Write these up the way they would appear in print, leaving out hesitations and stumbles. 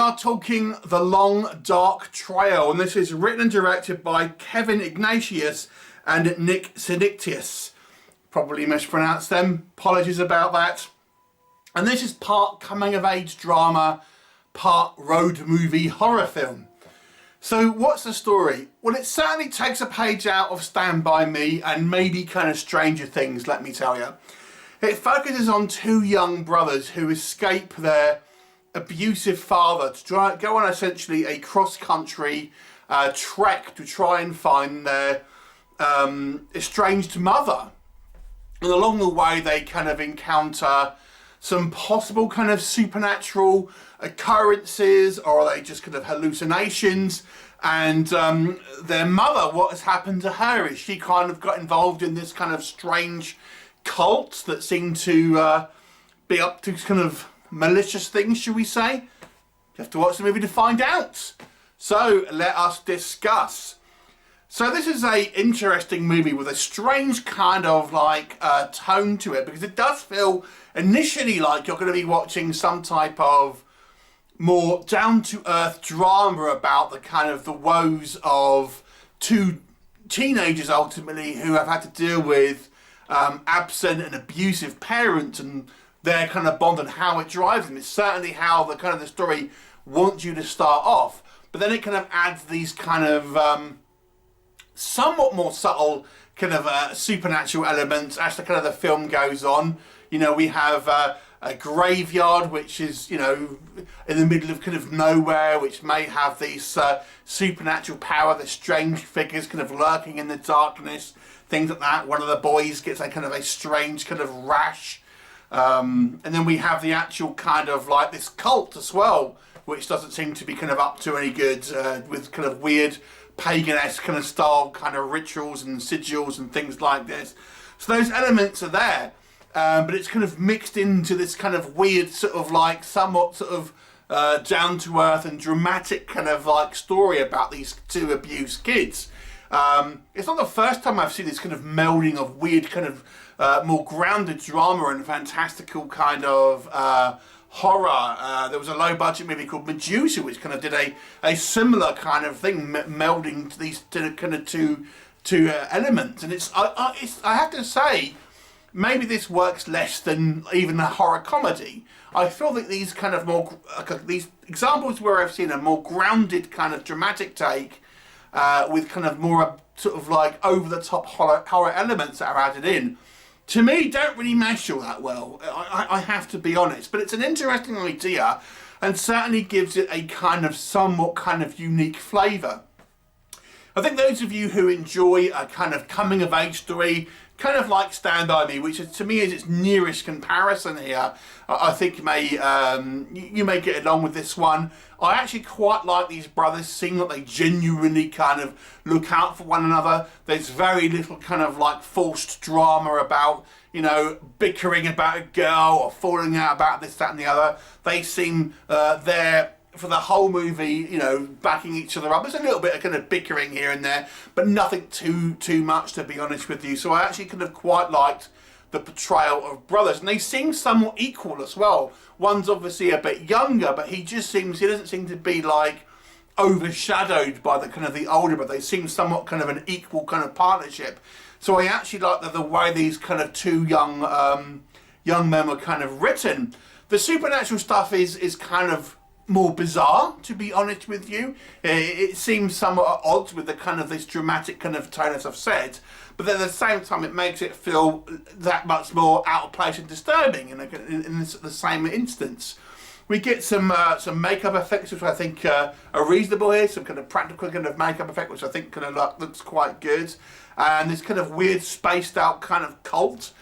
are talking The Long Dark Trail, and this is written and directed by Kevin Ignatius and Nick Sinitius. Probably mispronounced them, apologies about that. And this is part coming of age drama, part road movie horror film. So what's the story? Well, it certainly takes a page out of Stand By Me and maybe kind of Stranger Things, let me tell you. It focuses on two young brothers who escape their abusive father to go on essentially a cross-country trek to try and find their estranged mother. And along the way they kind of encounter some possible kind of supernatural occurrences, or are they just kind of hallucinations? And their mother, what has happened to her is she kind of got involved in this kind of strange cult that seemed to be up to kind of malicious things, should we say? You have to watch the movie to find out. So let us discuss. So this is a interesting movie with a strange kind of like tone to it, because it does feel initially like you're going to be watching some type of more down-to-earth drama about the kind of the woes of two teenagers ultimately who have had to deal with absent and abusive parents and their kind of bond and how it drives them. It's certainly how the kind of the story wants you to start off, but then it kind of adds these kind of somewhat more subtle kind of supernatural elements as the kind of the film goes on. You know, we have a graveyard which is, you know, in the middle of kind of nowhere, which may have these supernatural power, the strange figures kind of lurking in the darkness, things like that. One of the boys gets a kind of a strange kind of rash. And then we have the actual kind of like this cult as well, which doesn't seem to be kind of up to any good, with kind of weird pagan-esque kind of style kind of rituals and sigils and things like this. So those elements are there, but it's kind of mixed into this kind of weird sort of like somewhat sort of down-to-earth and dramatic kind of like story about these two abused kids. It's not the first time I've seen this kind of melding of weird kind of more grounded drama and fantastical kind of horror. There was a low-budget movie called Medusa, which kind of did a similar kind of thing, melding to these kind of two elements. And I have to say, maybe this works less than even a horror comedy. I feel that these kind of more these examples where I've seen a more grounded kind of dramatic take with kind of more sort of like over-the-top horror elements that are added in, to me, don't really mesh all that well. I have to be honest. But it's an interesting idea and certainly gives it a kind of somewhat kind of unique flavour. I think those of you who enjoy a kind of coming-of-age story, kind of like Stand By Me, which is, to me is its nearest comparison here, I think you may get along with this one. I actually quite like these brothers, seeing that they genuinely kind of look out for one another. There's very little kind of like forced drama about, you know, bickering about a girl or falling out about this, that and the other. They seem there for the whole movie, you know, backing each other up. There's a little bit of kind of bickering here and there, but nothing too much, to be honest with you. So I actually kind of quite liked the portrayal of brothers, and they seem somewhat equal as well. One's obviously a bit younger, but he doesn't seem to be like overshadowed by the kind of the older brother. They seem somewhat kind of an equal kind of partnership. So I actually like the way these kind of two young men were kind of written. The supernatural stuff is kind of more bizarre, to be honest with you. It seems somewhat at odds with the kind of this dramatic kind of tone, as I've said, but then at the same time it makes it feel that much more out of place and disturbing in the same instance. We get some makeup effects which I think are reasonable here, some kind of practical kind of makeup effect which I think kind of looks quite good, and this kind of weird spaced out kind of cult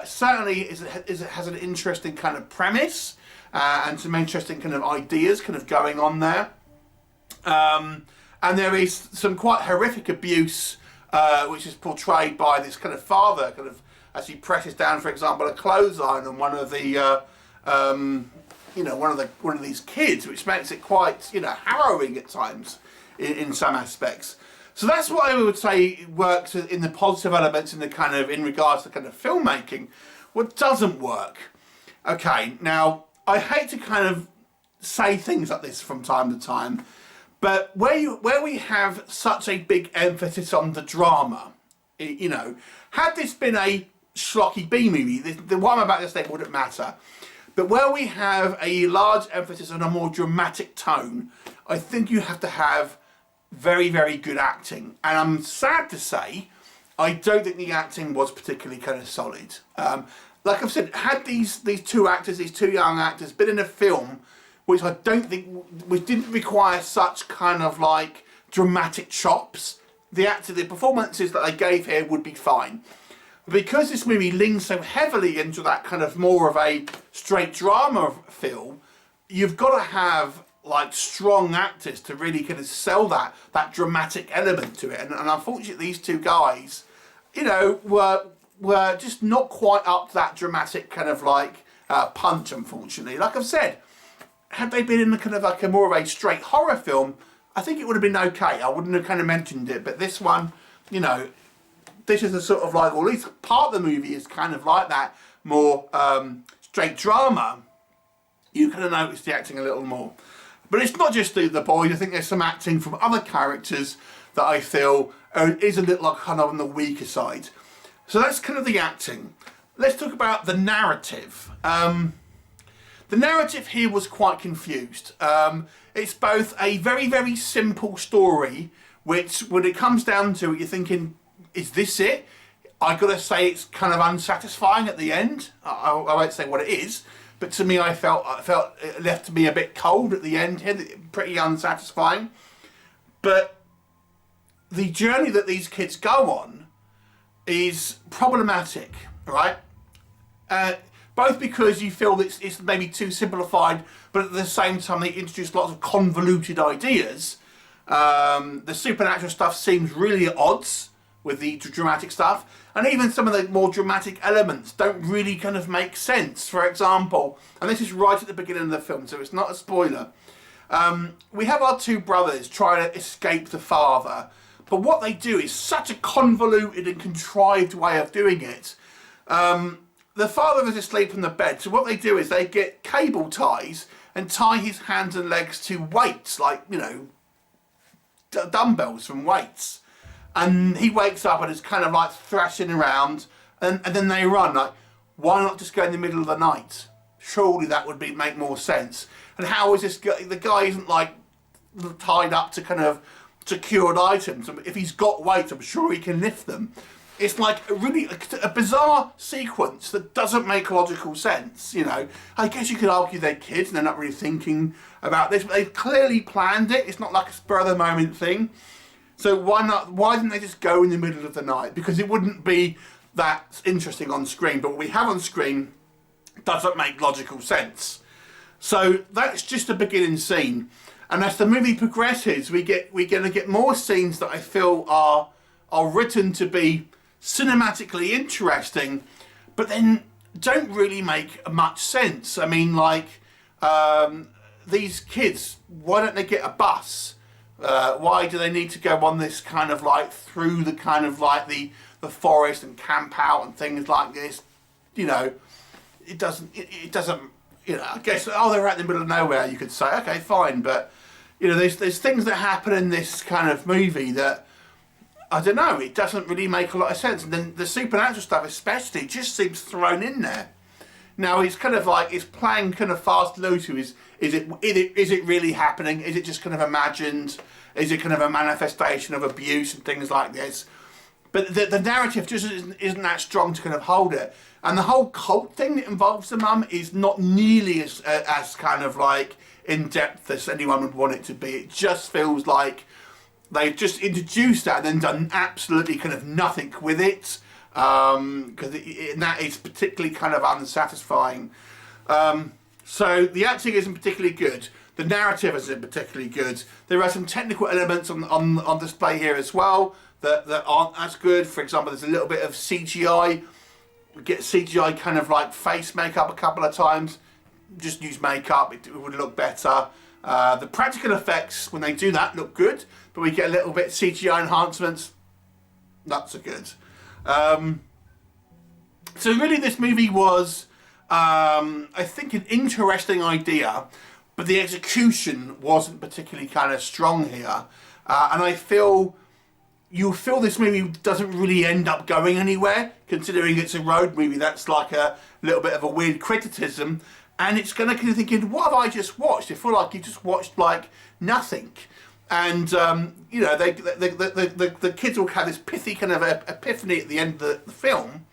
certainly has an interesting kind of premise. And some interesting kind of ideas kind of going on there. And there is some quite horrific abuse which is portrayed by this kind of father, kind of as he presses down, for example, a clothesline on one of the one of these kids, which makes it quite, you know, harrowing at times in some aspects. So that's what I would say works in the positive elements in regards to kind of filmmaking. What doesn't work? Okay, now I hate to kind of say things like this from time to time. But where we have such a big emphasis on the drama, you know, had this been a schlocky B movie, the what I'm about to say wouldn't matter. But where we have a large emphasis on a more dramatic tone, I think you have to have very, very good acting. And I'm sad to say, I don't think the acting was particularly kind of solid. Like I've said, had these two actors, these two young actors, been in a film which I don't think, which didn't require such kind of like dramatic chops, the performances that they gave here would be fine. Because this movie leans so heavily into that kind of more of a straight drama film, you've got to have like strong actors to really kind of sell that dramatic element to it. And unfortunately, these two guys, you know, were just not quite up to that dramatic kind of like punch, unfortunately. Like I've said, had they been in a kind of like a more of a straight horror film, I think it would have been okay. I wouldn't have kind of mentioned it, but this one, you know, this is a sort of like, or at least part of the movie is kind of like that more straight drama. You kind of notice the acting a little more. But it's not just the boys. I think there's some acting from other characters that I feel is a little like kind of on the weaker side. So that's kind of the acting. Let's talk about the narrative. The narrative here was quite confused. It's both a very, very simple story, which when it comes down to it, you're thinking, is this it? I gotta say it's kind of unsatisfying at the end. I won't say what it is, but to me I felt it left me a bit cold at the end here, pretty unsatisfying. But the journey that these kids go on is problematic, right? Both because you feel that it's maybe too simplified, but at the same time they introduce lots of convoluted ideas. The supernatural stuff seems really at odds with the dramatic stuff, and even some of the more dramatic elements don't really kind of make sense. For example, and this is right at the beginning of the film, so it's not a spoiler, we have our two brothers trying to escape the father, but what they do is such a convoluted and contrived way of doing it. The father is asleep in the bed, so what they do is they get cable ties and tie his hands and legs to weights, like, you know, dumbbells from weights. And he wakes up and is kind of like thrashing around, and then they run. Like, why not just go in the middle of the night? Surely that would make more sense. And how is this guy, the guy isn't like tied up to kind of secured items. If he's got weights, I'm sure he can lift them. It's like a bizarre sequence that doesn't make logical sense, you know. I guess you could argue they're kids and they're not really thinking about this, but they've clearly planned it. It's not like a spur of the moment thing. So why didn't they just go in the middle of the night? Because it wouldn't be that interesting on screen, but what we have on screen doesn't make logical sense. So that's just the beginning scene. And as the movie progresses, we're going to get more scenes that I feel are written to be cinematically interesting, but then don't really make much sense. I mean, like, these kids, why don't they get a bus? Why do they need to go on this kind of like through the kind of like the forest and camp out and things like this? You know, it doesn't, you know, I guess, oh, they're out in the middle of nowhere, you could say, okay, fine, but, you know, there's things that happen in this kind of movie that, I don't know, it doesn't really make a lot of sense. And then the supernatural stuff especially just seems thrown in there. Now it's kind of like, it's playing kind of fast and loose. Is it really happening? Is it just kind of imagined? Is it kind of a manifestation of abuse and things like this? But the narrative just isn't that strong to kind of hold it. And the whole cult thing that involves the mum is not nearly as kind of like in-depth as anyone would want it to be. It just feels like they've just introduced that and then done absolutely kind of nothing with it. Because that is particularly kind of unsatisfying. So the acting isn't particularly good. The narrative isn't particularly good. There are some technical elements on display here as well that aren't as good. For example, there's a little bit of CGI. We get CGI kind of like face makeup a couple of times. Just use makeup, it would look better. The practical effects, when they do that, look good, but we get a little bit CGI enhancements, not so good. So really this movie was, I think, an interesting idea, but the execution wasn't particularly kind of strong here. And I feel, you feel this movie doesn't really end up going anywhere, considering it's a road movie. That's like a little bit of a weird criticism. And it's going to kind of thinking, what have I just watched? I feel like you just watched like nothing. And, you know, the kids will have this pithy kind of epiphany at the end of the film.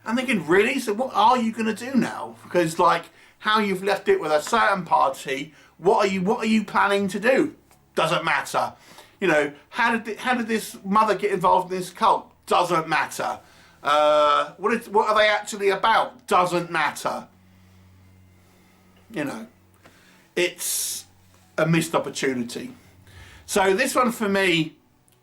I'm thinking, really? So what are you going to do now? Because, like, how you've left it with a certain party, what are you planning to do? Doesn't matter. You know, how did this mother get involved in this cult? Doesn't matter. What are they actually about? Doesn't matter. You know, it's a missed opportunity. So this one for me,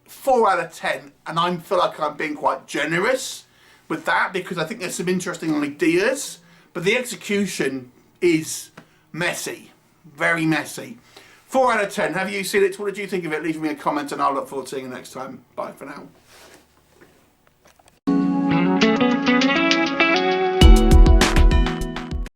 4 out of 10, and I feel like I'm being quite generous with that because I think there's some interesting ideas, but the execution is messy, very messy. 4 out of 10. Have you seen it? What did you think of it? Leave me a comment and I'll look forward to seeing you next time. Bye for now.